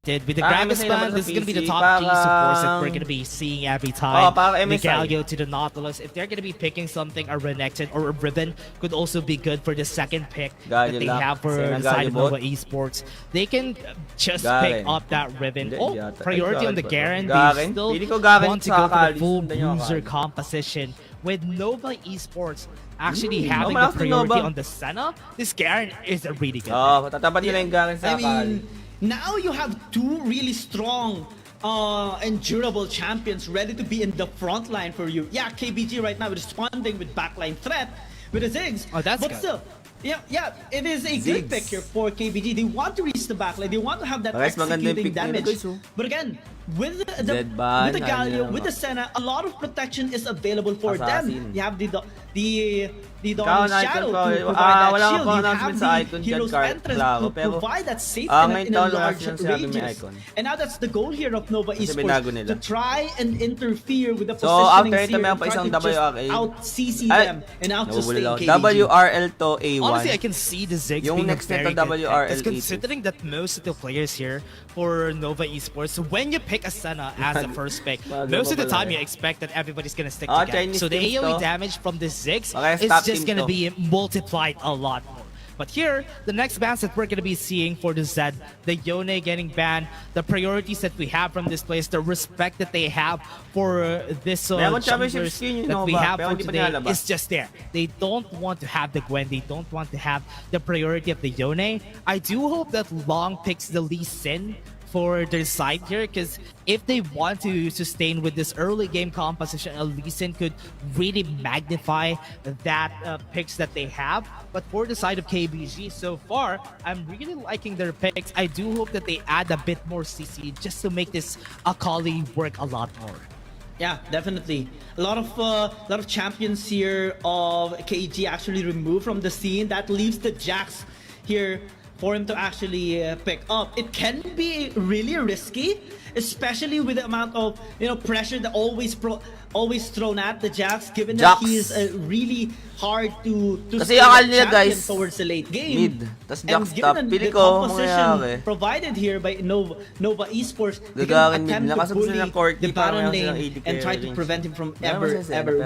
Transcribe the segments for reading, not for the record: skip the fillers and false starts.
connected. With the Gragas ban, this is going to be the top G supports that we're going to be seeing every time. Migalio to the Nautilus. If they're going to be picking something, a Renekton or a Ribbon could also be good for the second pick that they have for the side of Nova Esports. They can just pick up that Ribbon. Oh, priority on the Garen. They still want to go for the full bruiser composition. With Nova Esports actually having the priority on the Senna, this Garen is a really good now you have two really strong and durable champions ready to be in the front line for you. Yeah, KBG right now is responding with backline threat with the Ziggs. Oh, that's but good. Still, yeah, it is a good pick here for KBG. They want to reach the backline. They want to have that executing damage. But again, with the Galio, with the Senna, a lot of protection is available for them. You have the Dawn's Shadow to provide that shield. You have the Hero's Entrance to provide that safety in a large radius. And now that's the goal here of Nova Esports, to try and interfere with the positioning here, try to just out-CC them and out-sustain KBG. WRL to A1. Honestly, I can see the Ziggs being a very good pick. Considering that most of the players here for Nova Esports, when you pick a Senna as the first pick, most of the time you expect that everybody's going to stick together. So the AoE damage from the Ziggs is just going to be multiplied a lot more. But here, the next bans that we're going to be seeing for the Zed, the Yone getting banned, the priorities that we have from this place, the respect that they have for this champions that we have for today is just there. They don't want to have the Gwen, they don't want to have the priority of the Yone. I do hope that Long picks the Lee Sin for their side here, because if they want to sustain with this early game composition, a Lee Sin could really magnify that picks that they have. But for the side of KBG, so far, I'm really liking their picks. I do hope that they add a bit more CC just to make this Akali work a lot more. Yeah, definitely. A lot of champions here of KG actually removed from the scene. That leaves the Jax here for him to actually pick up. It can be really risky, especially with the amount of pressure that always thrown at the Jax, given that he is really hard to stay champion towards the late game. And given the composition provided here by Nova Esports, they can attempt to bully the Baron lane and try to prevent him from ever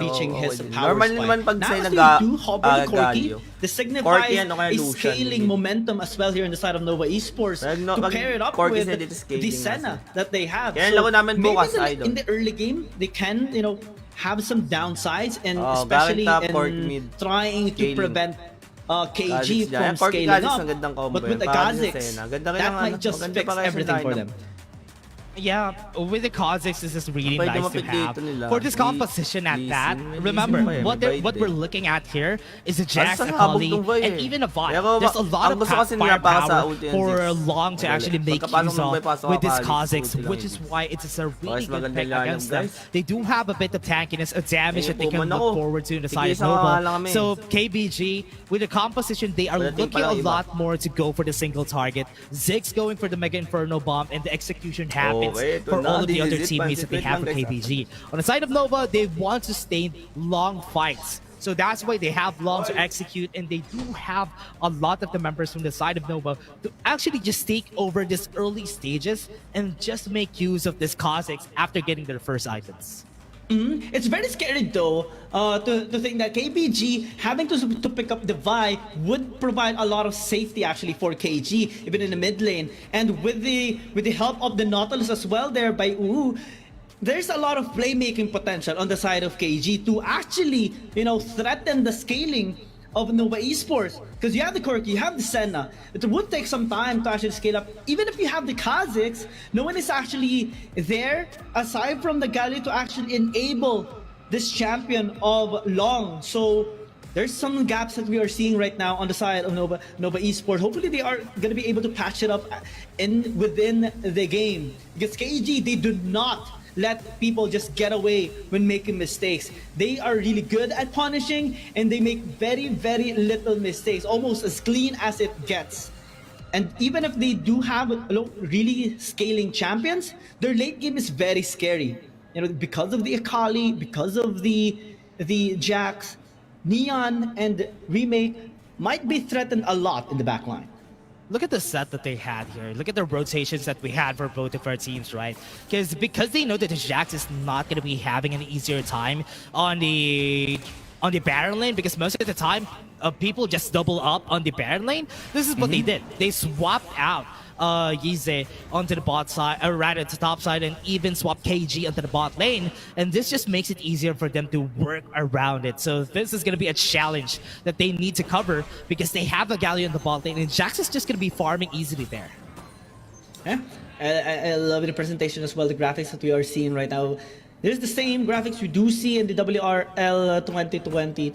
reaching his power spike. Now as they do hobble the Corki, this signifies a scaling momentum as well here on the side of Nova Esports to pair it up with the Senna that they have. So maybe in the early game, they can have some downsides, and especially in trying to prevent KG from scaling up. But with the Kha'Zix, that might just fix everything for them. Yeah, with the Kha'Zix, this is really nice to have. For this composition at that, remember, what we're looking at here is a Jax, Akali, and even a Vi. There's a lot of firepower for Long to actually make use of with this Kha'Zix, which is why it's a really good pick against them. They do have a bit of tankiness, a damage that they can look forward to in the side of Nova. So KBG, with the composition, they are looking a lot more to go for the single target. Ziggs going for the Mega Inferno Bomb, and the execution happens for all of the other teammates that they have for KBG. On the side of Nova, they want to sustain long fights. So that's why they have Long to execute, and they do have a lot of the members from the side of Nova to actually just take over these early stages and just make use of this Kha'Zix after getting their first items. It's very scary though to think that KBG having to pick up the Vi would provide a lot of safety actually for KG, even in the mid lane. And with the help of the Nautilus as well there by Uwu, there's a lot of playmaking potential on the side of KG to actually threaten the scaling of Nova Esports, because you have the Corki, you have the Senna. It would take some time to actually scale up. Even if you have the Kha'Zix, no one is actually there aside from the Galio to actually enable this champion of Long. So there's some gaps that we are seeing right now on the side of Nova Esports. Hopefully they are going to be able to patch it up within the game, because KG, they do not let people just get away when making mistakes. They are really good at punishing, and they make very, very little mistakes, almost as clean as it gets. And even if they do have really scaling champions, their late game is very scary. Because of the Akali, because of the Jax, Neon and Remake might be threatened a lot in the backline. look at the set that they had here. Look at the rotations that we had for both of our teams, right? Because they know that the Jax is not going to be having an easier time on the Baron lane, because most of the time people just double up on the Baron lane. This is what they did. They swapped out Tgee onto the bot side, or rather the top side, and even swap KG onto the bot lane, and this just makes it easier for them to work around it. So this is going to be a challenge that they need to cover, because they have a Galio in the bot lane, and Jax is just going to be farming easily there. Yeah, I love the presentation as well, the graphics that we are seeing right now. There's the same graphics we do see in the WRL 2020,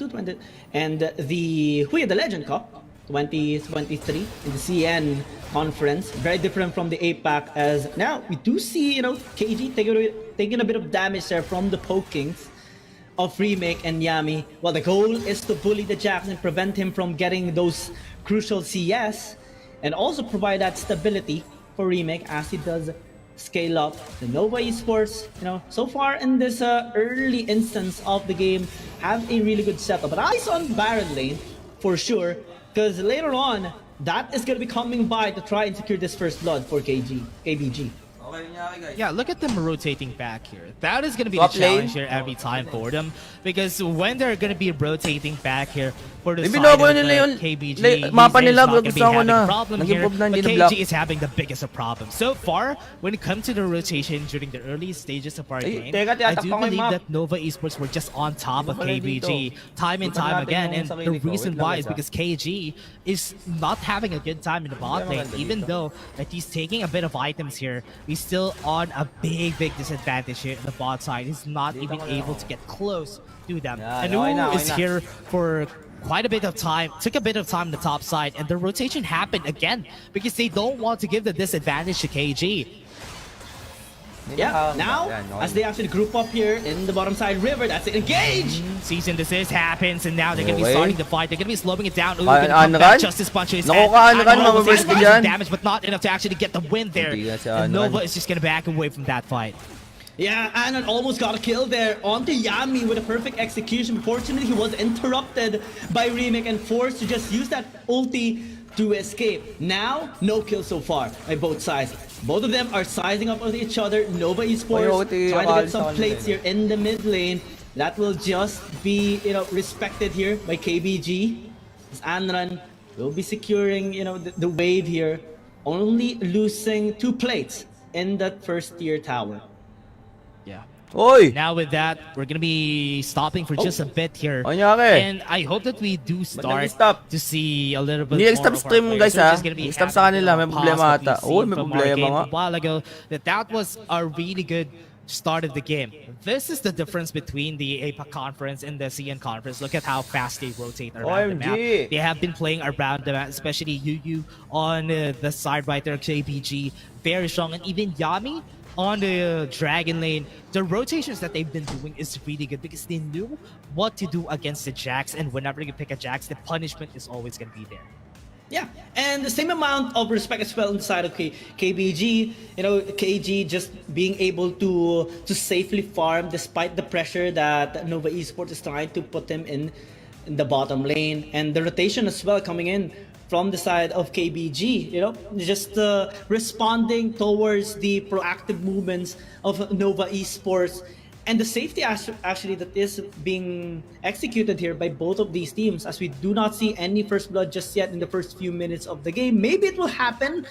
and the Legend Cup 2023 in the CN conference. Very different from the APAC, as now we do see, KG taking a bit of damage there from the pokings of Remake and Yami. Well, the goal is to bully the Jax and prevent him from getting those crucial CS, and also provide that stability for Remake as he does scale up the Nova Esports. So far in this early instance of the game, have a really good setup. But eyes on Baron lane for sure, because later on, that is going to be coming by to try and secure this first blood for KBG. Yeah, look at them rotating back here. That is going to be the challenge here every time for them, because when they're going to be rotating back here for the side of the KBG, he's not going to be having a problem here, but KG is having the biggest of problems. So far, when it comes to the rotation during the early stages of our game, I do believe that Nova Esports were just on top of KBG time and time again, and the reason why is because KG is not having a good time in the bot lane, even though that he's taking a bit of items here. He's still on a big disadvantage here in the bot side. He's not even able to get close to them. Anu is here for quite a bit of time, took a bit of time on the top side, and the rotation happened again because they don't want to give the disadvantage to KG. Yeah, now, as they actually group up here in the bottom side river, that's it, engage! Season desist happens, and now they're going to be starting the fight. They're going to be slowing it down. Ooh, gonna come back. Justice Punch is damage, but not enough to actually get the win there. And Nova is just going to back away from that fight. Yeah, Anon almost got a kill there onto Yami with a perfect execution. Fortunately, he was interrupted by Remake and forced to just use that ulti to escape. Now, no kill so far by both sides. Both of them are sizing up with each other. Nova Esports trying to get some plates here in the mid lane. That will just be, respected here by KBG. As Anran will be securing, the wave here. Only losing 2 plates in that first tier tower. Yeah. Oy! Now with that, we're gonna be stopping for just a bit here. Anyari? And I hope that we do start to see a little bit Hindi more nag-stop of our stream players. guys So we're ha. just gonna be Nag-stop having sa kanila, may a problema pause that ata. we've Uy, seen may from our problema game nga. a while ago. That was a really good start of the game. This is the difference between the APAC conference and the CN conference. Look at how fast they rotate around the map. They have been playing around the map, especially Yu on the side right there, KBG, very strong, and even Yami on the Dragon lane. The rotations that they've been doing is really good because they knew what to do against the Jax, and whenever you pick a Jax, the punishment is always going to be there. Yeah, and the same amount of respect as well on the side of KBG. KG just being able to safely farm despite the pressure that Nova Esports is trying to put them in the bottom lane, and the rotation as well coming in from the side of KBG, just responding towards the proactive movements of Nova Esports, and the safety actually that is being executed here by both of these teams, as we do not see any first blood just yet in the first few minutes of the game. Maybe it will happen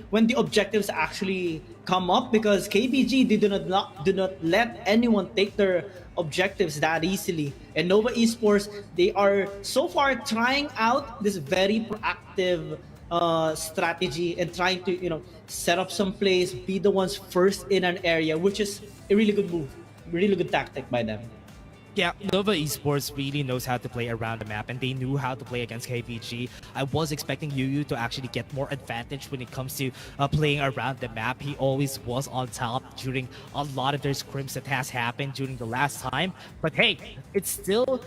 when the objectives actually come up, because KBG do not let anyone take their objectives that easily. And Nova Esports, they are so far trying out this very proactive strategy and trying to set up some plays, be the ones first in an area, which is a really good move, really good tactic by them. Yeah, Nova Esports really knows how to play around the map, and they knew how to play against KBG. I was expecting Yu to actually get more advantage when it comes to playing around the map. He always was on top during a lot of their scrims that has happened during the last time. But hey, it's still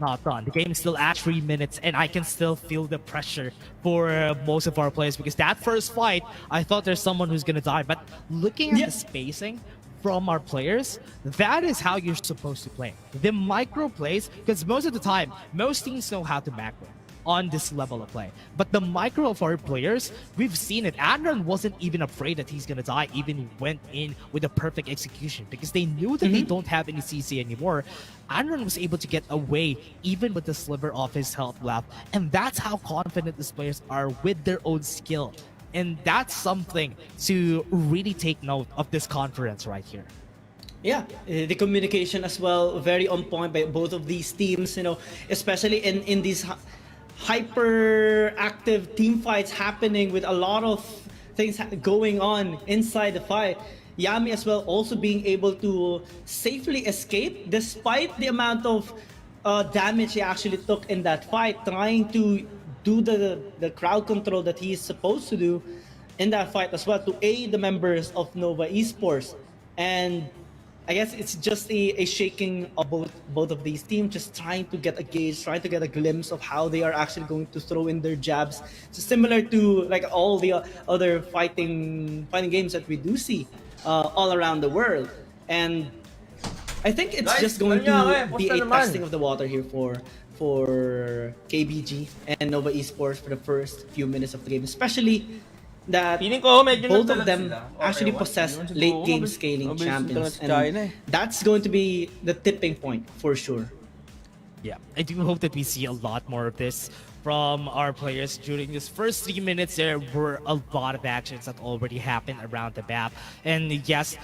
not done. The game is still at 3 minutes, and I can still feel the pressure for most of our players, because that first fight, I thought there's someone who's gonna die. But looking at the spacing from our players, that is how you're supposed to play. The micro plays, because most of the time, most teams know how to macro. on this level of play. But the micro of our players, we've seen it. Adran wasn't even afraid that he's gonna die, even went in with a perfect execution because they knew that they don't have any CC anymore. Adran was able to get away even with the sliver of his health left, and that's how confident these players are with their own skill. And that's something to really take note of this conference right here. Yeah, the communication as well, very on point by both of these teams, you know, especially in these hyper active team fights happening with a lot of things going on inside the fight. Yami as well also being able to safely escape despite the amount of damage he actually took in that fight, trying to do the crowd control that he is supposed to do in that fight as well to aid the members of Nova Esports. And I guess it's just a shaking of both of these teams, just trying to get a gauge, trying to get a glimpse of how they are actually going to throw in their jabs. So similar to like all the other fighting games that we do see all around the world. And I think it's just going to be a testing of the water here for KBG and Nova Esports for the first few minutes of the game, especially that both of them actually possess late game scaling champions, and that's going to be the tipping point for sure. Yeah, I do hope that we see a lot more of this from our players during this first 3 minutes. There were a lot of actions that already happened around the map. And yes,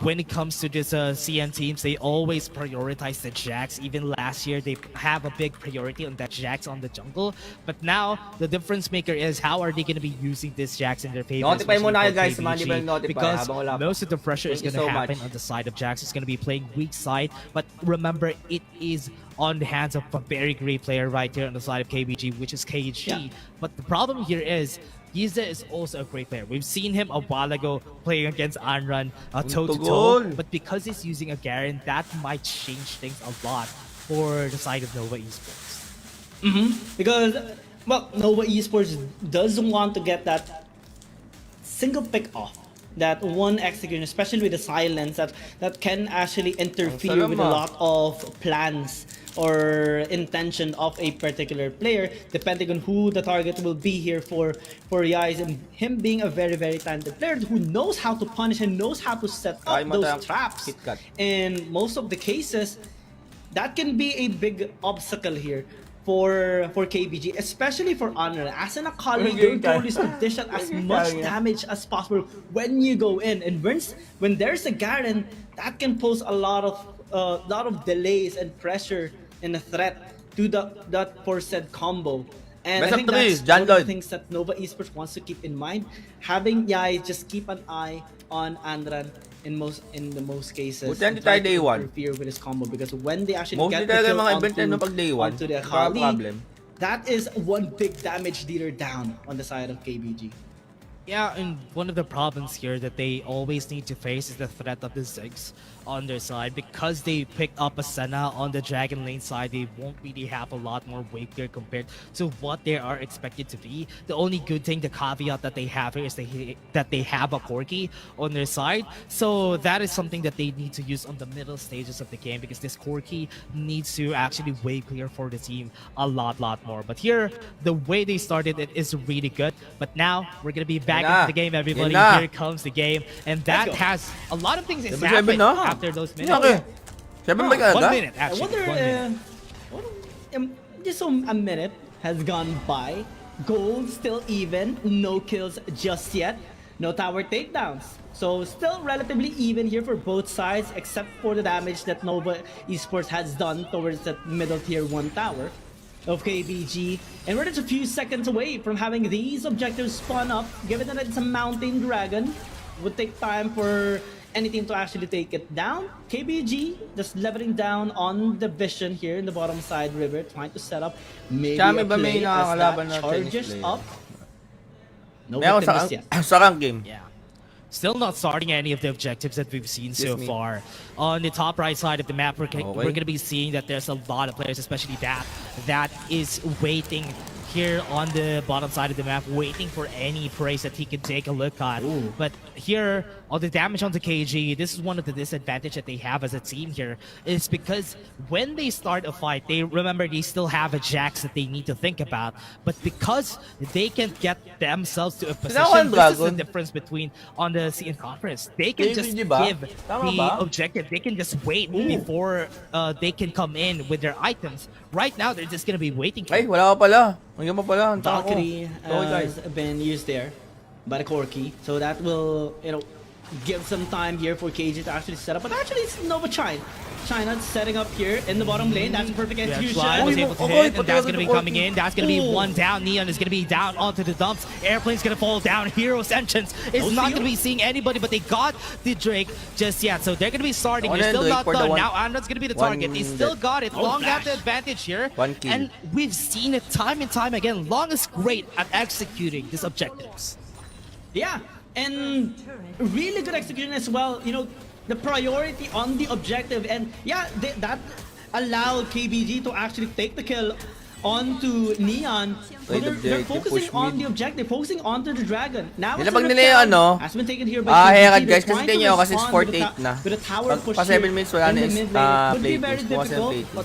when it comes to this CN teams, they always prioritize the Jax. Even last year, they have a big priority on that Jax on the jungle. But now, the difference maker is how are they going to be using this Jax in their favor? Notify mo na guys, because most of the pressure is going to happen on the side of Jax. It's going to be playing weak side. But remember, it is on the hands of a very great player right here on the side of KBG, which is Tgee. Yeah. But the problem here is Giza is also a great player. We've seen him a while ago playing against Anran toe-to-toe, but because he's using a Garen, that might change things a lot for the side of Nova Esports. Because, well, Nova Esports doesn't want to get that single pick off, that one execution, especially with the silence that can actually interfere with a lot of plans or intention of a particular player, depending on who the target will be here for Yais, and him being a very, very talented player who knows how to punish and knows how to set up those traps. In most of the cases, that can be a big obstacle here for KBG, especially for Honor. As an Akali, your goal is to dish out as much damage as possible when you go in. And when there's a Garen, that can pose a lot of delays and pressure and a threat to that for said combo. And I think that's one of the things that Nova Esports wants to keep in mind. Having Yai just keep an eye on Andran in the most cases, and try to interfere with his combo, because when they actually get the kill onto the Akali, that is one big damage dealer down on the side of KBG. Yeah, and one of the problems here that they always need to face is the threat of the Ziggs on their side. Because they picked up a Senna on the Dragon Lane side, they won't really have a lot more weight gear compared to what they are expected to be. The only good thing, the caveat that they have here is that they have a Corki on their side. So that is something that they need to use on the middle stages of the game, because this Corki needs to actually weight clear for the team a lot more. But here, the way they started it is really good. But now, we're going to be back into the game, everybody. Here comes the game. And that has a lot of things that happen after those minutes. 1 minute, actually. I wonder, just a minute has gone by. Gold still even. No kills just yet. No tower takedowns. So still relatively even here for both sides, except for the damage that Nova Esports has done towards that middle tier 1 tower of KBG. And we're just a few seconds away from having these objectives spawn up. Given that it's a mountain dragon, would take time for any team to actually take it down. KBG just leveling down on the vision here in the bottom side river, trying to set up maybe a play as that charges up. No victims yet. Yeah. Still not starting any of the objectives that we've seen so far. On the top right side of the map, we're going to be seeing that there's a lot of players, especially that is waiting here on the bottom side of the map, waiting for any praise that he could take a look at. Ooh. But here, all the damage onto KG, this is one of the disadvantage that they have as a team here, is because when they start a fight, they remember they still have a Jax that they need to think about. But because they can get themselves to a position, this is the difference between on the CN conference. They can just give the objective. They can just wait before they can come in with their items. Right now, they're just gonna be waiting for Ay, wala pa pala. Hanggang pa pala. Ang tao ko. Valkyrie has been used there by the Corki, so that will, you know, give some time here for KG to actually set up. But actually, it's Nova China. China setting up here in the bottom lane. That's a perfect execution. Fly was able to hit, and that's going to be coming in. That's going to be one down. Neon is going to be down onto the dumps. Airplane's going to fall down. Hero's entrance is not going to be seeing anybody, but they got the Drake just yet. So they're going to be starting. They're still not done. Now Andron's going to be the target. They still got it. Long got the advantage here. And we've seen it time and time again. Long is great at executing these objectives. Yeah, and really good execution as well. You know, the priority on the objective, and yeah, that allowed KBG to actually take the kill onto Neon. They're focusing on the objective, focusing onto the dragon. Now it's has been taken here by KBG. Guys, kasi tingin nyo, kasi it's 48 na. With a tower push pa 7 minutes wala na would be very difficult, but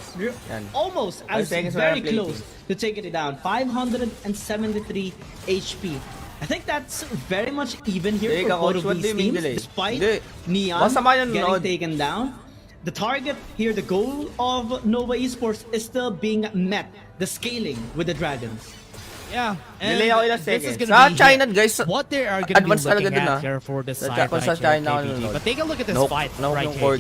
almost as very close to taking it down. 573 HP. I think that's very much even here for both of these teams, despite Neon getting taken down. The target here, the goal of Nova Esports is still being met, the scaling with the Dragons. Yeah, and this is gonna be China, guys. What they are going to be looking at here for the side right here, KBG. But take a look at this fight right here.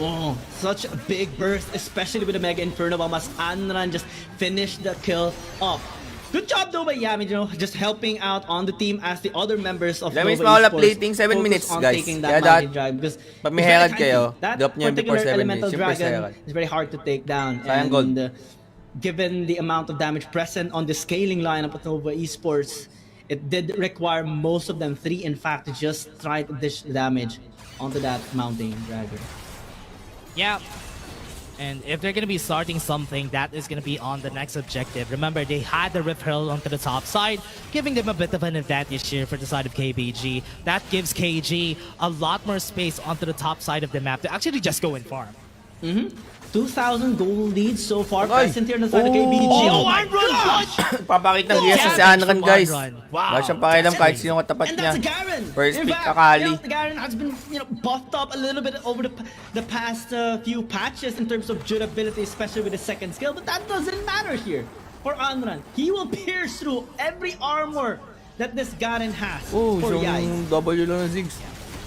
Oh, such a big burst, especially with the Mega Inferno bomb as Anran just finished the kill off. Good job though by Yami, you know, just helping out on the team as the other members of Nova Esports plating 7 minutes, guys. Taking that mountain drag, because pag may herald kayo, that drop nyo before particular 7 elemental minutes. dragon is very hard to take down. And given the amount of damage present on the scaling lineup of Nova Esports, it did require most of them, 3 in fact, to just try to dish damage onto that mountain dragon. Yeah. And if they're going to be starting something, that is going to be on the next objective. Remember, they had the Rift Herald onto the top side, giving them a bit of an advantage here for the side of KBG. That gives KG a lot more space onto the top side of the map to actually just go and farm. 2,000 gold leads so far present here on the side of KBG. Oh my gosh! Papakita ng DS si Anran, guys. Wow. Wala siyang pakialam kahit sino katapat niya. And that's Garen. First pick Akali. The Garen has been, you know, buffed up a little bit over the past few patches in terms of durability, especially with the second skill. But that doesn't matter here for Anran. He will pierce through every armor that this Garen has for Yai. W lang ng Ziggs.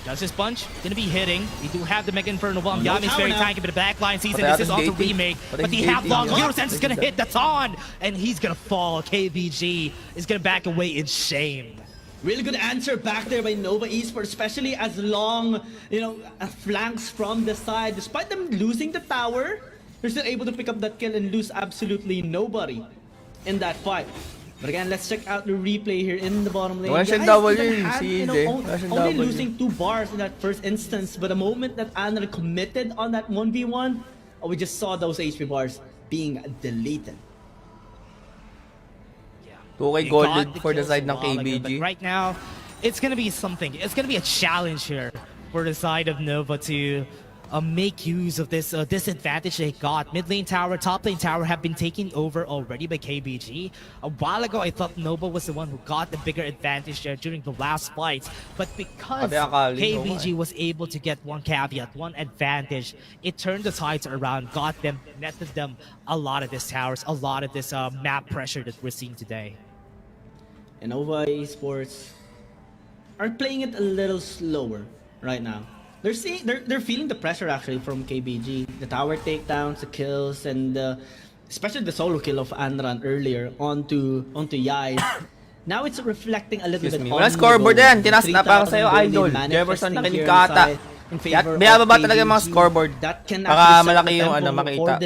Justice Punch gonna be hitting. We do have the Mega Inferno Bomb. Yami's very tanky, but the backline season. This is also remake. But they have long Hero Sense is gonna hit the Ton, and he's gonna fall. KBG is gonna back away in shame. Really good answer back there by Nova Esports, especially as long, you know, flanks from the side. Despite them losing the tower, they're still able to pick up that kill and lose absolutely nobody in that fight. But again, let's check out the replay here in the bottom lane. Only losing 2 bars in that first instance, but the moment that Anna committed on that 1v1, we just saw those HP bars being deleted. 2K gold for the side ng KBG. But right now, it's gonna be something. It's gonna be a challenge here for the side of Nova to make use of this disadvantage they got. Mid lane tower, top lane tower have been taken over already by KBG. A while ago, I thought Nova was the one who got the bigger advantage there during the last fight. But because KBG was able to get one caveat, one advantage, it turned the tides around, got them, netted them a lot of these towers, a lot of this map pressure that we're seeing today. And Nova Esports are playing it a little slower right now. They're feeling the pressure actually from KBG. The tower takedowns, the kills, and especially the solo kill of Anran earlier onto Yai. Now it's reflecting a little bit on the scoreboard yan. Tinas na para sa'yo, idol. Jefferson nakinig ka ata. Bayababa talaga yung mga scoreboard. Para malaki yung makita.